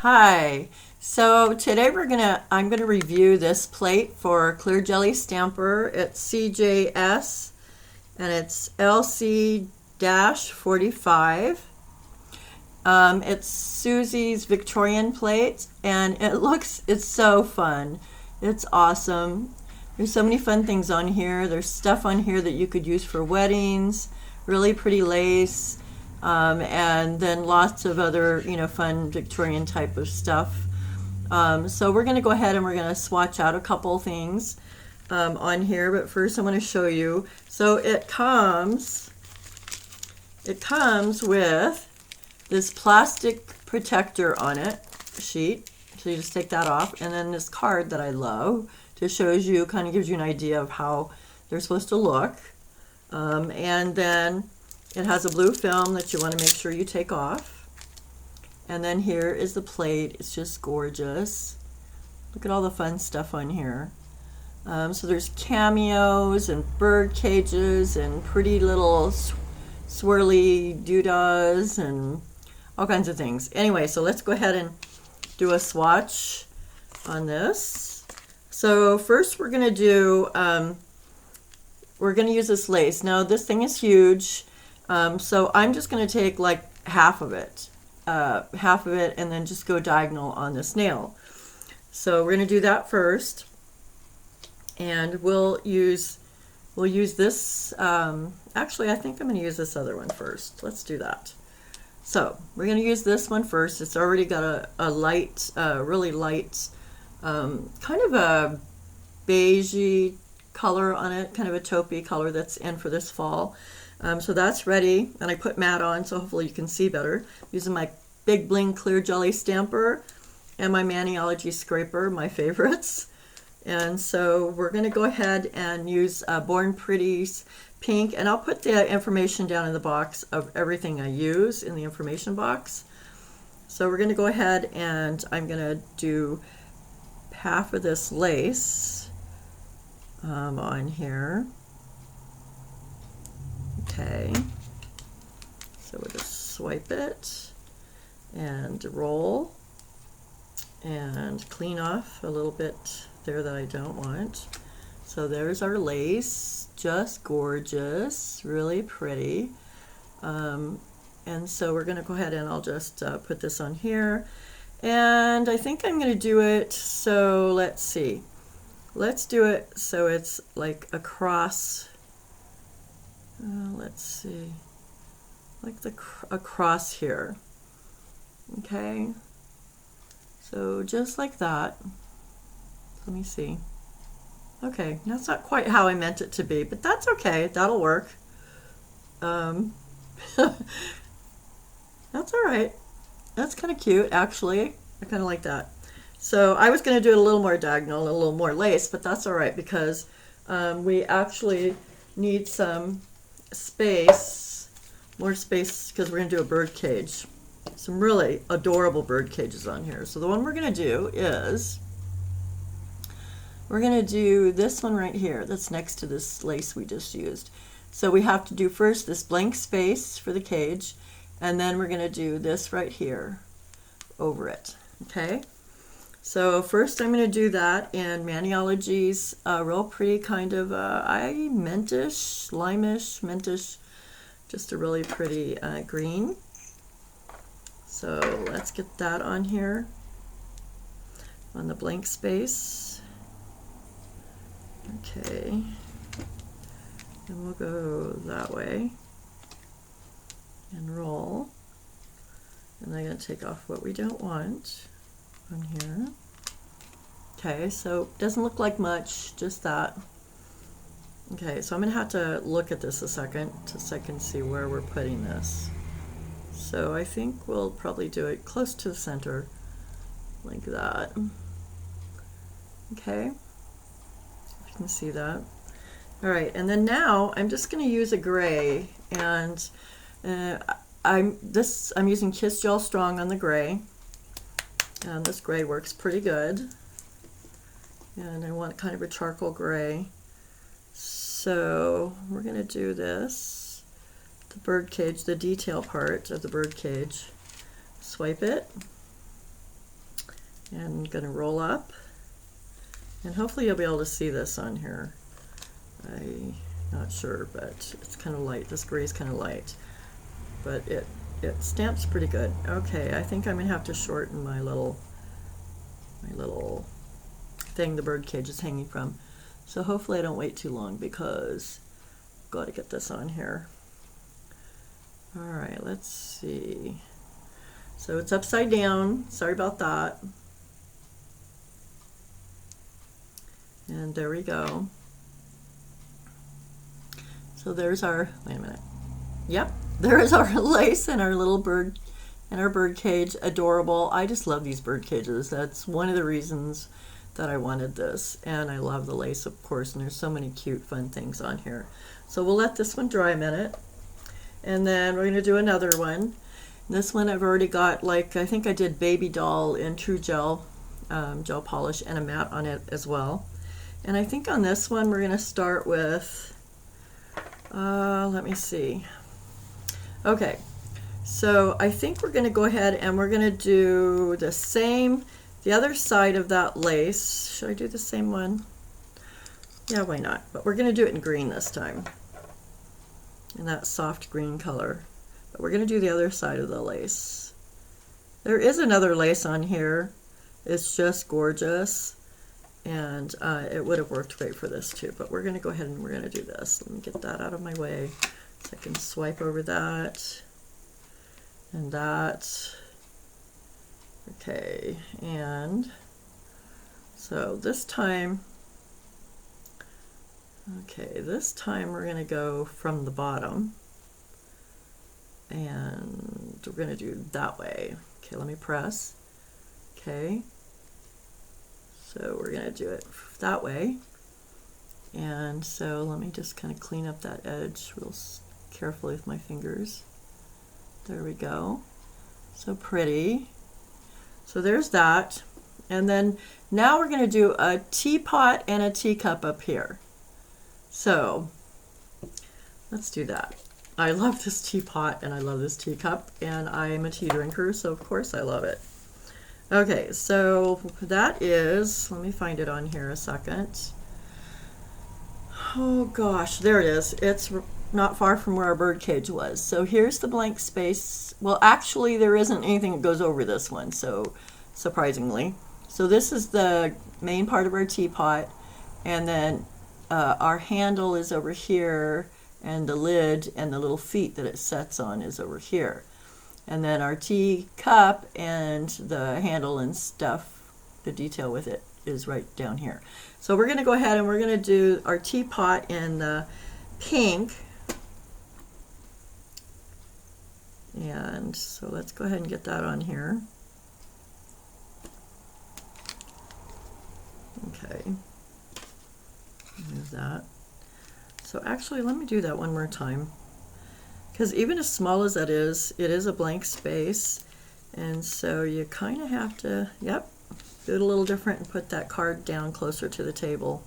Hi. So today I'm gonna review this plate for clear jelly stamper. It's CJS and it's LC-45. It's Susie's Victorian plate and it's so fun. It's awesome. There's so many fun things on here. There's stuff on here that you could use for weddings, really pretty lace, and then lots of other, fun Victorian type of stuff. So we're going to go ahead and we're going to swatch out a couple things on here, but first I'm going to show you. So it comes with this plastic protector on it, sheet. So you just take that off, and then this card that I love just shows you, kind of gives you an idea of how they're supposed to look. And then it has a blue film that you want to make sure you take off. And then here is the plate. It's just gorgeous. Look at all the fun stuff on here. So there's cameos and bird cages and pretty little swirly doodahs and all kinds of things. Anyway, so let's go ahead and do a swatch on this. So first we're going to do, we're going to use this lace. Now this thing is huge. So I'm just going to take like half of it, and then just go diagonal on this nail. So we're going to do that first, and we'll use this. Actually, I think I'm going to use this other one first. Let's do that. So we're going to use this one first. It's already got a light, really light, kind of a beigey color on it, kind of a taupey color that's in for this fall. So that's ready, and I put matte on, so hopefully you can see better. Using my Big Bling Clear Jelly Stamper and my Maniology Scraper, my favorites. And so we're going to go ahead and use Born Pretty's pink, and I'll put the information down in the box of everything I use in the information box. So we're going to go ahead and I'm going to do half of this lace on here. Okay, so we'll just swipe it and roll and clean off a little bit there that I don't want. So there's our lace, just gorgeous, really pretty. And so we're going to go ahead and I'll just put this on here. And I think I'm going to do it, so let's see. Let's do it so it's like across. Let's see, like across here. Okay, so just like that. Let me see. Okay, that's not quite how I meant it to be, but that's okay. That'll work. That's all right. That's kind of cute, actually. I kind of like that. So I was going to do it a little more diagonal, a little more lace, but that's all right because we actually need some space, more space, because we're going to do a bird cage. Some really adorable bird cages on here. So the one we're going to do is, we're going to do this one right here that's next to this lace we just used. So we have to do first this blank space for the cage, and then we're going to do this right here over it. Okay, so first I'm going to do that in Maniology's real pretty kind of mintish, limeish, mintish, just a really pretty green. So let's get that on here on the blank space. Okay, and we'll go that way and roll. And I'm going to take off what we don't want on here. Okay, so it doesn't look like much, just that. Okay, so I'm going to have to look at this a second so I can see where we're putting this. So I think we'll probably do it close to the center, like that. Okay, if you can see that. All right, and then now I'm just going to use a gray, and I'm using Kiss Gel Strong on the gray, and this gray works pretty good. And I want kind of a charcoal gray. So we're going to do this, the bird cage, the detail part of the bird cage. Swipe it, And I'm going to roll up, and hopefully you'll be able to see this on here. I'm not sure, but it's kind of light. This gray is kind of light, but it stamps pretty good. Okay, I think I'm going to have to shorten my little thing the bird cage is hanging from. So hopefully I don't wait too long, because I've got to get this on here. All right, let's see. So it's upside down. Sorry about that. And there we go. So there's our, wait a minute. Yep, there is our lace and our little bird and our bird cage. Adorable. I just love these bird cages. That's one of the reasons that I wanted this. And I love the lace, of course, and there's so many cute, fun things on here. So we'll let this one dry a minute. And then we're going to do another one. This one I've already got, like, I think I did baby doll in true gel, gel polish, and a matte on it as well. And I think on this one we're going to start with, let me see. Okay, so I think we're going to go ahead and we're going to do the same, the other side of that lace. Should I do the same one? Yeah, why not? But we're going to do it in green this time, in that soft green color. But we're going to do the other side of the lace. There is another lace on here. It's just gorgeous. And it would have worked great for this too, but we're going to go ahead and we're going to do this. Let me get that out of my way so I can swipe over that and that. Okay, and so this time, we're going to go from the bottom, and we're going to do that way. Okay, let me press. Okay. So we're going to do it that way. And so let me just kind of clean up that edge real carefully with my fingers. There we go. So pretty. So there's that. And then now we're going to do a teapot and a teacup up here. So let's do that. I love this teapot and I love this teacup, and I am a tea drinker, so of course I love it. Okay, so that is, let me find it on here a second. Oh gosh, there it is. It's not far from where our bird cage was. So here's the blank space. Well, actually there isn't anything that goes over this one, so surprisingly. So this is the main part of our teapot, and then our handle is over here, and the lid and the little feet that it sets on is over here. And then our teacup and the handle and stuff, the detail with it, is right down here. So we're going to go ahead and we're going to do our teapot in the pink. And so let's go ahead and get that on here. Okay. There's that. So actually, let me do that one more time. Because even as small as that is, it is a blank space, and so you kind of have to, yep, do it a little different and put that card down closer to the table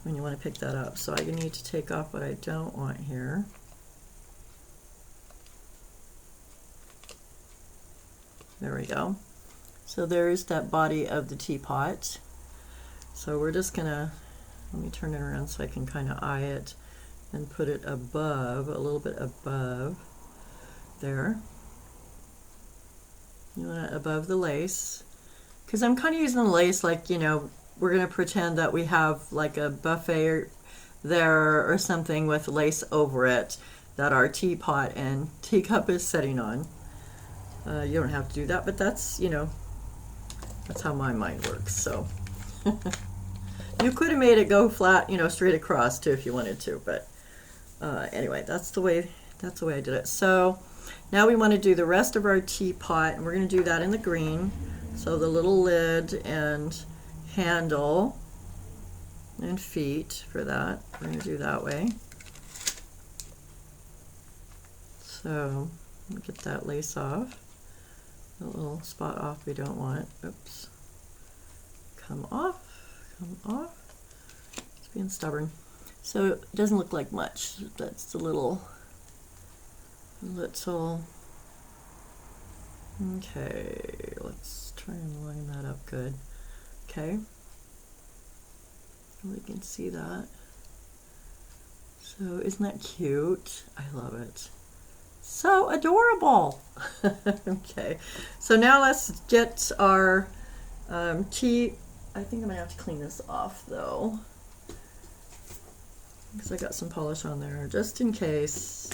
when you want to pick that up. So I need to take off what I don't want here. There we go. So there's that body of the teapot. So we're just gonna, let me turn it around so I can kind of eye it and put it above, a little bit above there. You want it above the lace, because I'm kind of using the lace like, you know, we're going to pretend that we have like a buffet there or something with lace over it that our teapot and teacup is sitting on. You don't have to do that, but that's, you know, that's how my mind works. So you could have made it go flat, you know, straight across too if you wanted to, but anyway, that's the way I did it. So now we want to do the rest of our teapot, and we're going to do that in the green. So the little lid and handle and feet for that, we're going to do that way. So get that lace off, the little spot off we don't want. Oops. Come off, come off. It's being stubborn. So it doesn't look like much. That's the little. Okay, let's try and line that up look good. Okay, we can see that. So isn't that cute? I love it. So adorable. Okay, so now let's get our tea. I think I'm gonna have to clean this off though, because I got some polish on there just in case.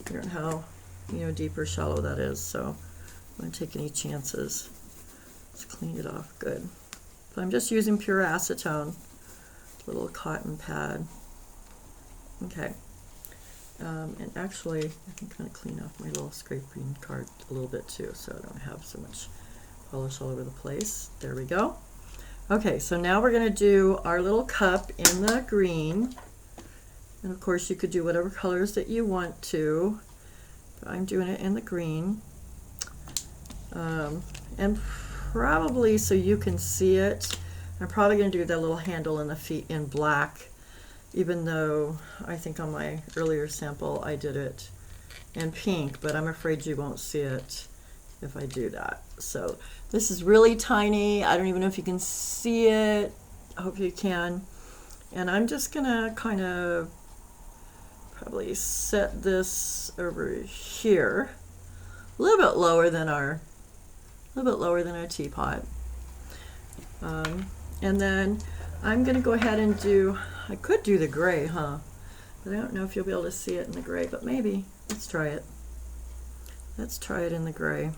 I don't know how deep or shallow that is, so I'm gonna take any chances. Let's clean it off good. So I'm just using pure acetone, little cotton pad. Okay. And actually, I can kind of clean off my little scraping card a little bit too, so I don't have so much polish all over the place. There we go. Okay, so now we're going to do our little cup in the green. And of course, you could do whatever colors that you want to, but I'm doing it in the green. And probably so you can see it, I'm probably going to do that little handle in the feet in black, even though I think on my earlier sample I did it in pink, but I'm afraid you won't see it if I do that. So this is really tiny. I don't even know if you can see it. I hope you can. And I'm just gonna kind of probably set this over here, a little bit lower than our teapot. And then I'm gonna go ahead and do, I could do the gray, huh? But I don't know if you'll be able to see it in the gray, but maybe. Let's try it. Let's try it in the gray.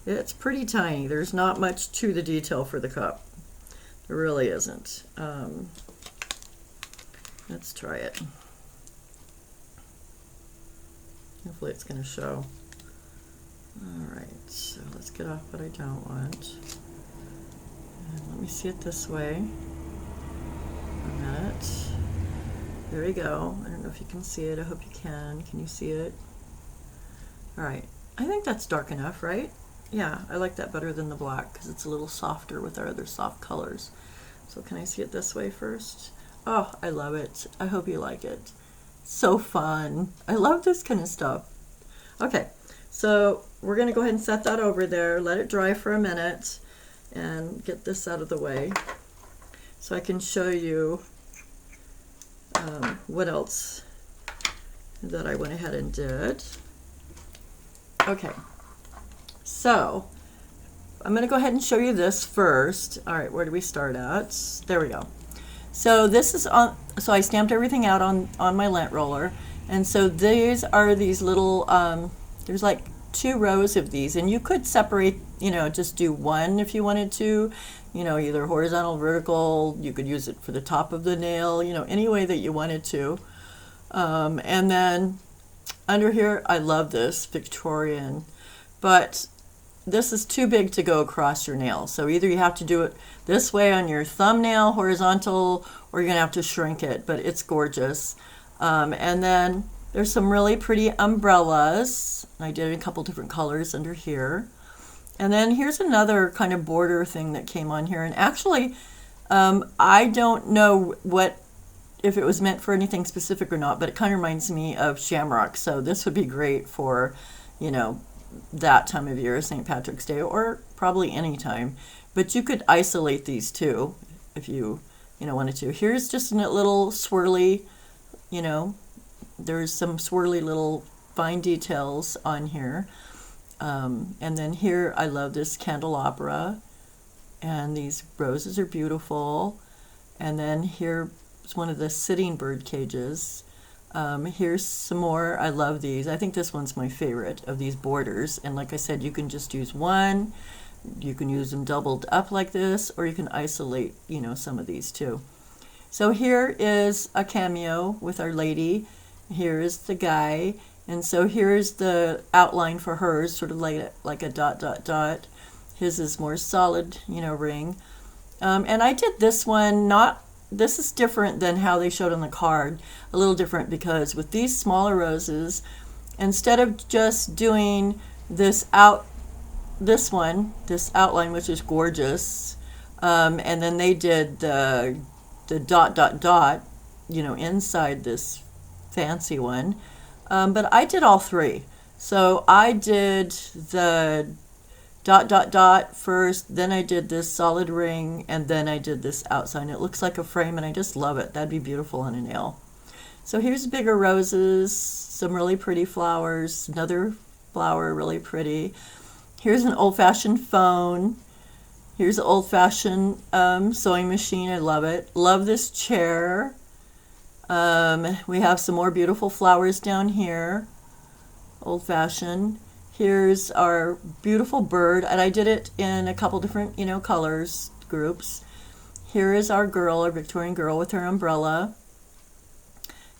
It's pretty tiny. There's not much to the detail for the cup. There really isn't. Let's try it. Hopefully it's going to show. All right, so let's get off what I don't want. And let me see it this way. A minute. There we go. I don't know if you can see it. I hope you can. Can you see it? All right. I think that's dark enough, right? Yeah, I like that better than the black because it's a little softer with our other soft colors. So can I see it this way first? Oh, I love it. I hope you like it. So fun. I love this kind of stuff. Okay, so we're going to go ahead and set that over there, let it dry for a minute, and get this out of the way so I can show you what else that I went ahead and did. Okay, so I'm going to go ahead and show you this first. All right, where do we start at? There we go. So this is on, so I stamped everything out on my lint roller, and so these are these little, there's like 2 rows of these, and you could separate, just do one if you wanted to, either horizontal, vertical. You could use it for the top of the nail, any way that you wanted to. And then under here, I love this Victorian, but this is too big to go across your nail. So either you have to do it this way on your thumbnail, horizontal, or you're gonna have to shrink it, but it's gorgeous. And then there's some really pretty umbrellas. I did a couple different colors under here. And then here's another kind of border thing that came on here. And actually, I don't know if it was meant for anything specific or not, but it kind of reminds me of shamrock. So this would be great for, that time of year, St. Patrick's Day, or probably any time. But you could isolate these too if you wanted to. Here's just a little swirly, there's some swirly little fine details on here. And then here, I love this candelabra, and these roses are beautiful. And then here's one of the sitting bird cages. Here's some more. I love these. I think this one's my favorite of these borders. And like I said, you can just use one. You can use them doubled up like this, or you can isolate, some of these too. So here is a cameo with Our Lady. Here's the guy. And so here's the outline for hers, sort of like a dot, dot, dot. His is more solid, ring. And I did this one, this is different than how they showed on the card, a little different, because with these smaller roses, instead of just doing this outline, which is gorgeous, and then they did the dot, dot, dot, inside this fancy one. But I did all 3. So I did the dot, dot, dot first, then I did this solid ring, and then I did this outside. It looks like a frame, and I just love it. That'd be beautiful on a nail. So here's bigger roses, some really pretty flowers, another flower, really pretty. Here's an old-fashioned phone. Here's an old-fashioned sewing machine. I love it. Love this chair. We have some more beautiful flowers down here. Old-fashioned. Here's our beautiful bird, and I did it in a couple different, colors, groups. Here is our girl, our Victorian girl with her umbrella.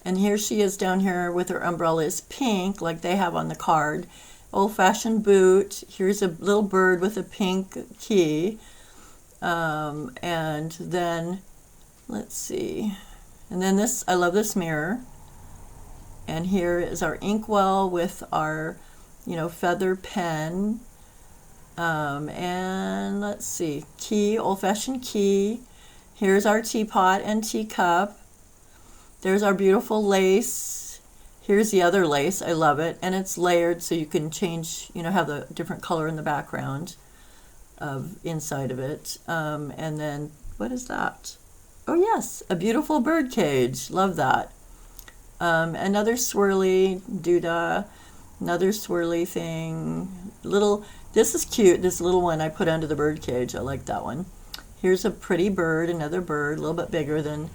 And here she is down here with her umbrella is pink, like they have on the card. Old-fashioned boot. Here's a little bird with a pink key. And then, let's see. And then this, I love this mirror. And here is our inkwell with our, feather pen. And let's see, key, old-fashioned key. Here's our teapot and teacup. There's our beautiful lace. Here's the other lace. I love it. And it's layered so you can change, have the different color in the background of inside of it. And then, what is that? Oh yes, a beautiful bird cage. Love that. Another swirly doodah, another swirly thing. This is cute, this little one I put under the bird cage. I like that one. Here's a pretty bird, another bird, a little bit bigger than,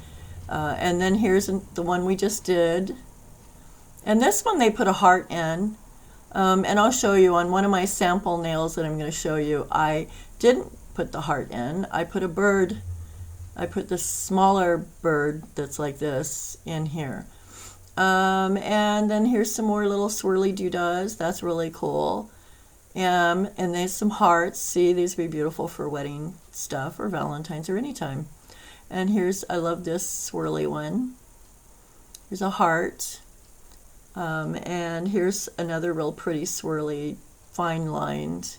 and then here's the one we just did. And this one they put a heart in. And I'll show you on one of my sample nails that I'm going to show you. I didn't put the heart in. I put a bird. I put this smaller bird that's like this in here. And then here's some more little swirly doodahs. That's really cool. And there's some hearts. See, these would be beautiful for wedding stuff or Valentine's or anytime. And here's, I love this swirly one. Here's a heart. And here's another real pretty swirly, fine lined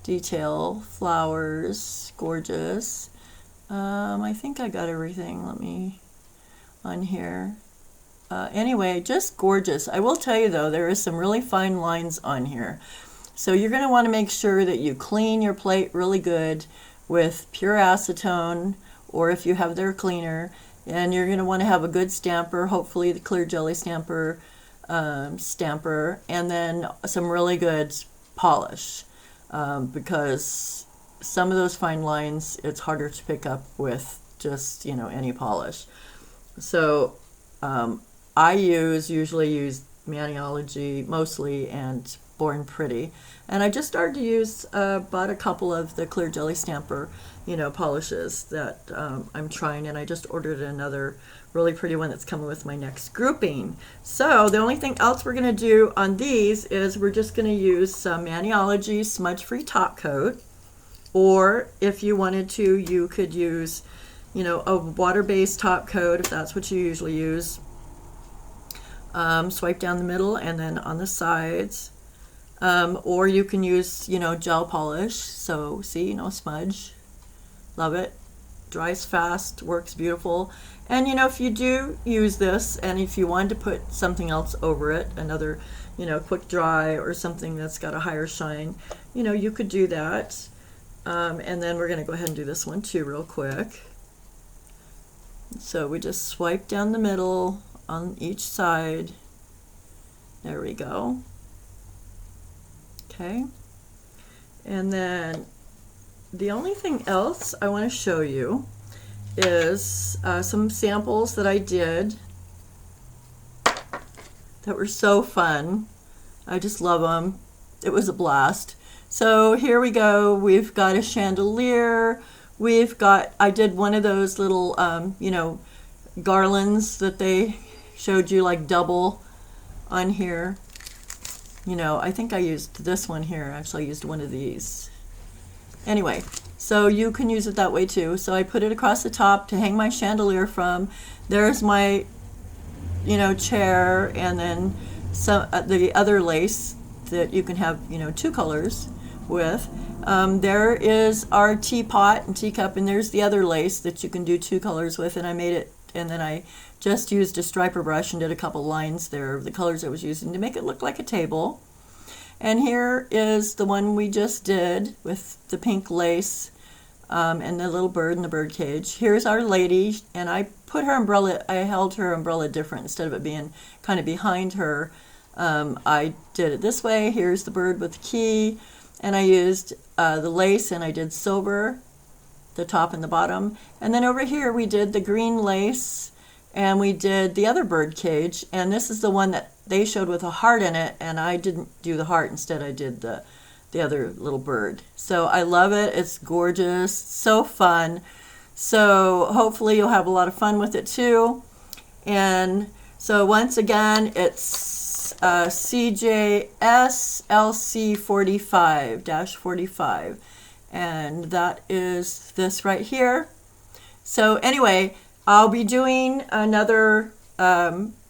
detail. Flowers, gorgeous. I think I got everything. Let me on here. Anyway, just gorgeous. I will tell you though, there is some really fine lines on here. So you're going to want to make sure that you clean your plate really good with pure acetone, or if you have their cleaner, and you're going to want to have a good stamper, hopefully the clear jelly stamper, and then some really good polish, because some of those fine lines it's harder to pick up with just any polish. So I usually use Maniology mostly and Born Pretty, and I just started to use bought a couple of the clear jelly stamper polishes that I'm trying, and I just ordered another really pretty one that's coming with my next grouping. So the only thing else we're going to do on these is we're just going to use some Maniology smudge free top coat, or if you wanted to, you could use a water-based top coat if that's what you usually use. Swipe down the middle and then on the sides, or you can use gel polish. So see, smudge, love it, dries fast, works beautiful. And if you do use this, and if you wanted to put something else over it, another quick dry or something that's got a higher shine, you could do that. And then we're going to go ahead and do this one too real quick. So we just swipe down the middle on each side. There we go. Okay. And then the only thing else I want to show you is some samples that I did that were so fun. I just love them. It was a blast. So here we go. We've got a chandelier. I did one of those little, garlands that they showed you, like double on here. I think I used this one here. Actually, I used one of these. Anyway, so you can use it that way too. So I put it across the top to hang my chandelier from. There's my, chair, and then some the other lace that you can have, two colors with. There is our teapot and teacup, and there's the other lace that you can do two colors with, and I made it, and then I just used a striper brush and did a couple lines there of the colors I was using to make it look like a table. And here is the one we just did with the pink lace and the little bird in the bird cage. Here's our lady, and I put her umbrella, I held her umbrella different. Instead of it being kind of behind her, I did it this way. Here's the bird with the key, and I used the lace, and I did silver, the top and the bottom. And then over here we did the green lace, and we did the other bird cage, and this is the one that they showed with a heart in it, and I didn't do the heart. Instead I did the other little bird. So I love it. It's gorgeous, so fun. So hopefully you'll have a lot of fun with it too. And so once again, it's CJS LC-45, and that is this right here. So anyway, I'll be doing another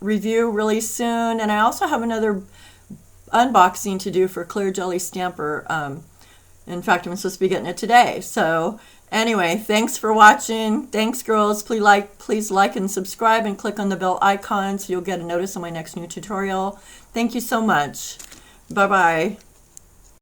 review really soon, and I also have another unboxing to do for Clear Jelly Stamper. In fact, I'm supposed to be getting it today. So anyway, thanks for watching. Thanks, girls. Please like and subscribe and click on the bell icon so you'll get a notice of my next new tutorial. Thank you so much. Bye-bye.